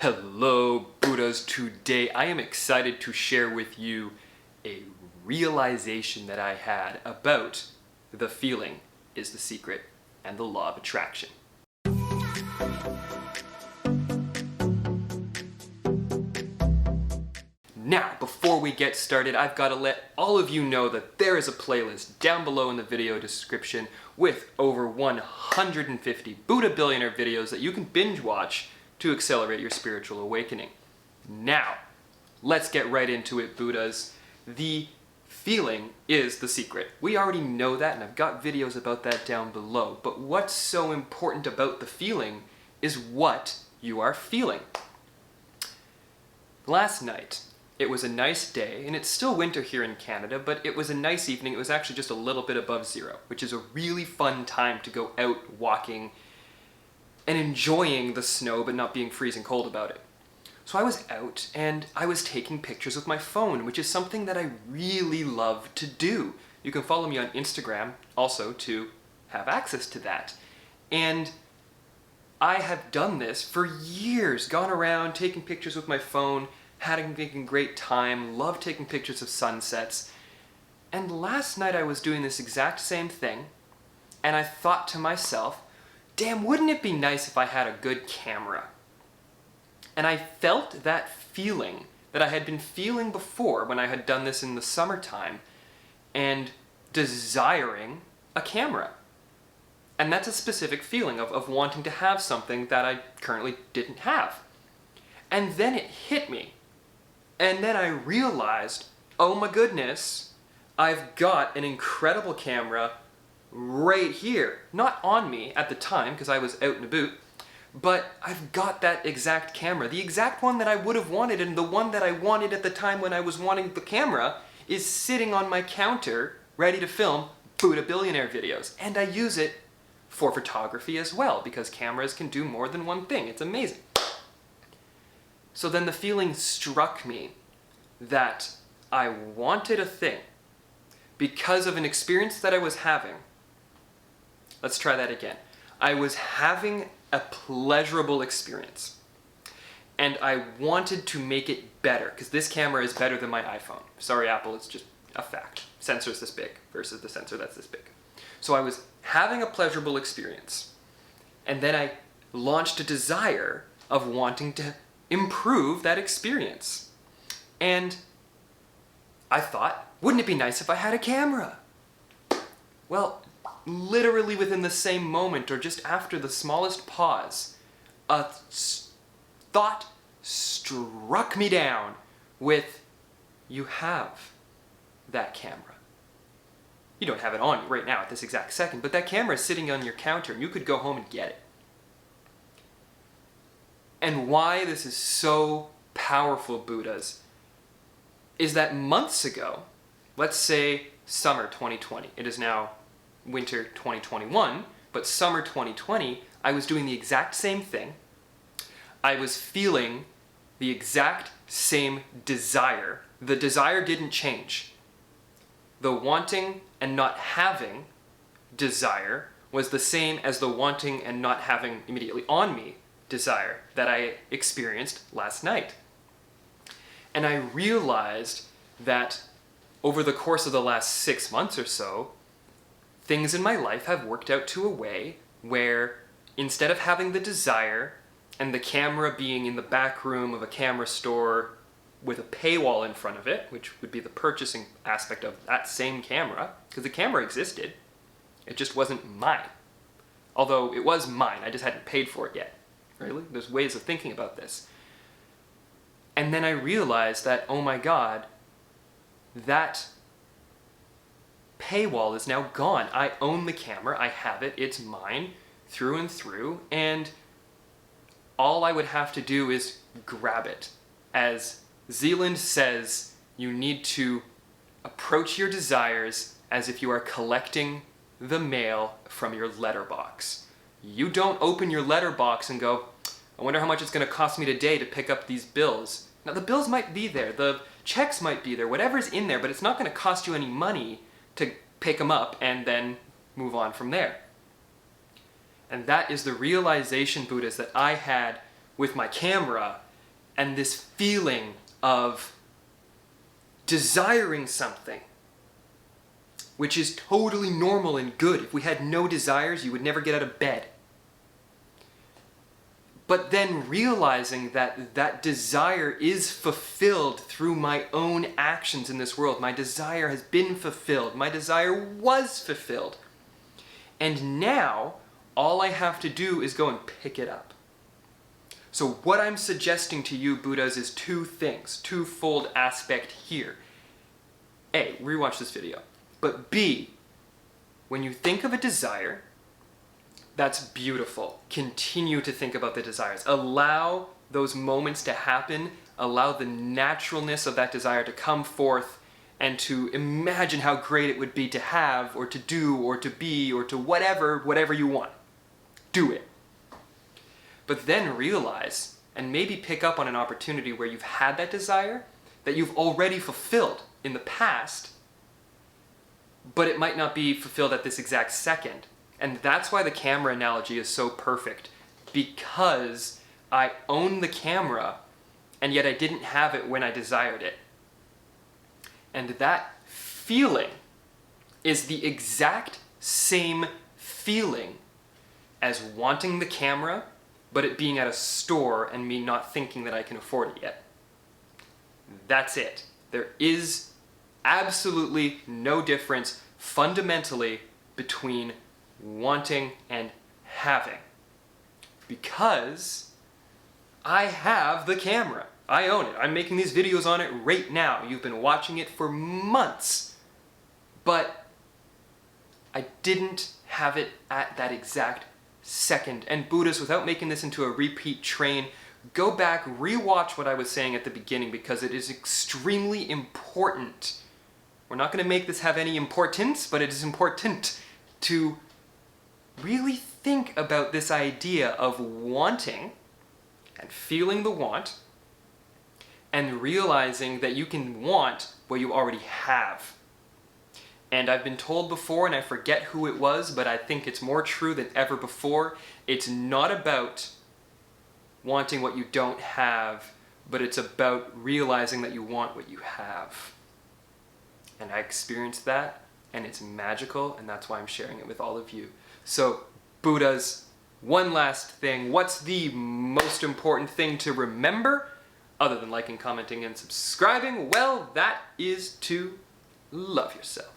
Hello Buddhas, today I am excited to share with you a realization that I had about the feeling is the secret and the law of attraction. Now, before we get started, I've got to let all of you know that there is a playlist down below in the video description with over 150 Buddha Billionaire videos that you can binge watch to accelerate your spiritual awakening. Now, let's get right into it, Buddhas. The feeling is the secret. We already know that, and I've got videos about that down below. But what's so important about the feeling is what you are feeling. Last night, it was a nice day, and it's still winter here in Canada, but it was a nice evening. It was actually just a little bit above zero, which is a really fun time to go out walking and enjoying the snow, but not being freezing cold about it. So I was out, and I was taking pictures with my phone, which is something that I really love to do. You can follow me on Instagram also to have access to that. And I have done this for years, gone around taking pictures with my phone, having a great time, love taking pictures of sunsets. And last night I was doing this exact same thing, and I thought to myself, damn, wouldn't it be nice if I had a good camera? And I felt that feeling that I had been feeling before when I had done this in the summertime and desiring a camera. And that's a specific feeling of wanting to have something that I currently didn't have. And then it hit me. And then I realized, oh my goodness, I've got an incredible camera right here. Not on me at the time, because I was out and about, but I've got that exact camera. The exact one that I would have wanted, and the one that I wanted at the time when I was wanting the camera, is sitting on my counter, ready to film Buddha Billionaire videos. And I use it for photography as well, because cameras can do more than one thing. It's amazing. So then the feeling struck me that I wanted a thing because of an experience that I was having. Let's try that again. I was having a pleasurable experience, and I wanted to make it better, because this camera is better than my iPhone. Sorry, Apple, it's just a fact. Sensor's this big versus the sensor that's this big. So I was having a pleasurable experience, and then I launched a desire of wanting to improve that experience. And I thought, wouldn't it be nice if I had a camera? Well, literally within the same moment, or just after the smallest pause, a thought struck me down with, you have that camera. You don't have it on you right now at this exact second, but that camera is sitting on your counter, and you could go home and get it. And why this is so powerful, Buddhas, is that months ago, let's say summer 2020, it is now winter 2021, but summer 2020, I was doing the exact same thing. I was feeling the exact same desire. The desire didn't change. The wanting and not having desire was the same as the wanting and not having immediately on me desire that I experienced last night. And I realized that over the course of the last 6 months or so, things in my life have worked out to a way where instead of having the desire and the camera being in the back room of a camera store with a paywall in front of it, which would be the purchasing aspect of that same camera, because the camera existed, it just wasn't mine. Although it was mine, I just hadn't paid for it yet. Really? There's ways of thinking about this. And then I realized that, oh my God, that paywall is now gone. I own the camera, I have it, it's mine through and through, and all I would have to do is grab it. As Zealand says, you need to approach your desires as if you are collecting the mail from your letterbox. You don't open your letterbox and go, I wonder how much it's going to cost me today to pick up these bills. Now the bills might be there, the checks might be there, whatever's in there, but it's not going to cost you any money to pick them up and then move on from there. And that is the realization, Buddhas, that I had with my camera and this feeling of desiring something, which is totally normal and good. If we had no desires, you would never get out of bed. But then realizing that that desire is fulfilled through my own actions in this world. My desire has been fulfilled. My desire was fulfilled. And now, all I have to do is go and pick it up. So what I'm suggesting to you, Buddhas, is two things. Twofold aspect here. A, rewatch this video. But B, when you think of a desire, that's beautiful. Continue to think about the desires. Allow those moments to happen. Allow the naturalness of that desire to come forth and to imagine how great it would be to have or to do or to be or to whatever you want. Do it. But then realize and maybe pick up on an opportunity where you've had that desire that you've already fulfilled in the past, but it might not be fulfilled at this exact second. And that's why the camera analogy is so perfect, because I own the camera, and yet I didn't have it when I desired it. And that feeling is the exact same feeling as wanting the camera, but it being at a store and me not thinking that I can afford it yet. That's it. There is absolutely no difference fundamentally between wanting and having, because I have the camera. I own it. I'm making these videos on it right now. You've been watching it for months, but I didn't have it at that exact second. And Buddhists, without making this into a repeat train, go back, rewatch what I was saying at the beginning, because it is extremely important. We're not going to make this have any importance, but it is important to really think about this idea of wanting and feeling the want and realizing that you can want what you already have. And I've been told before, and I forget who it was, but I think it's more true than ever before, it's not about wanting what you don't have, but it's about realizing that you want what you have. And I experienced that, and it's magical, and that's why I'm sharing it with all of you. So, Buddhas, one last thing. What's the most important thing to remember, other than liking, commenting, and subscribing? Well, that is to love yourself.